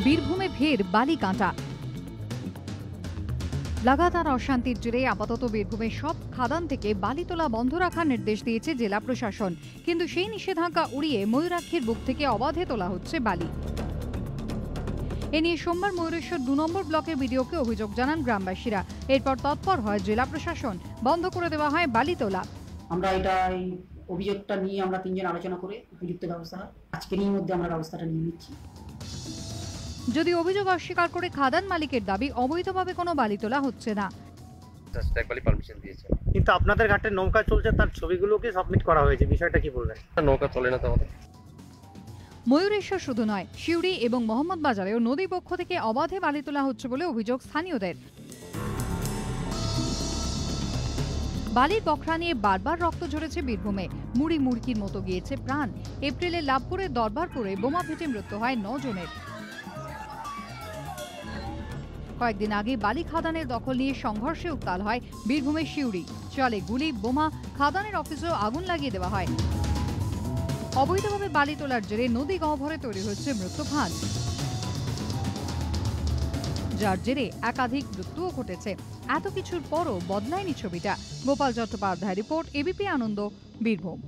বীরভূমে ফের বালি কাঁটা। লাগাতার অশান্তির জেরে আপাতত বীরভূমের সব খাদান থেকে বালি তোলা বন্ধ রাখার নির্দেশ দিয়েছে জেলা প্রশাসন, কিন্তু সেই নিষেধাজ্ঞা উড়িয়ে ময়ূরাক্ষীর বুক থেকে অবাধে তোলা হচ্ছে বালি। এ নিয়ে সোমবার ময়ূরেশ্বর 2 নম্বর ব্লকের বিডিওকে অভিযোগ জানান গ্রামবাসীরা। এরপর তৎপর হয় জেলা প্রশাসন, বন্ধ করে দেওয়া হয় বালি তোলা। আমরা এই অভিযোগটা নিয়ে আমরা 3 জন আলোচনা করে উপযুক্ত ব্যবস্থা আজকেরই মধ্যে আমরা ব্যবস্থাটা নিয়ে নিচ্ছি। যদি অভিযোগ অস্বীকার করে খাদান মালিকের দাবি অবৈধভাবে কোনো বালি তোলা হচ্ছে না। পারমিশন দিয়েছে, কিন্তু আপনাদের ঘাটে নৌকা চলছে, তার ছবিগুলোকে সাবমিট করা হয়েছে, বিষয়টা কি বলবেন? নৌকা চলে না তো আমাদের। ময়ূরেশ্বর শুধু নয়, সিউড়ি এবং মোহাম্মদ বাজারেও নদী পক্ষ থেকে অবাধে বালি তোলা হচ্ছে বলে অভিযোগ স্থানীয়দের। বালির বখরা নিয়ে বারবার রক্ত ঝরেছে বীরভূমে, মুড়ি মুড়কির মতো গিয়েছে প্রাণ। এপ্রিলে লাভপুরে দরবারপুরে বোমা ফেটে মৃত্যু হয় 9 জনের। কয়েকদিন আগে বালি খাদানের দখল নিয়ে সংঘর্ষে উত্তাল হয় বীরভূমের সিউড়ি। চলে গুলি, বোমা, খাদানের অফিসেও আগুন লাগিয়ে দেওয়া হয়। অবৈধভাবে বালি তোলার জেরে নদী গহ্বরে তৈরি হচ্ছে মৃত্যু ফাঁদ, যার জেরে একাধিক মৃত্যুও ঘটেছে। এত কিছুর পরও বদলায়নি ছবিটা। গোপাল চট্টোপাধ্যায় রিপোর্ট, এবিপি আনন্দ, বীরভূম।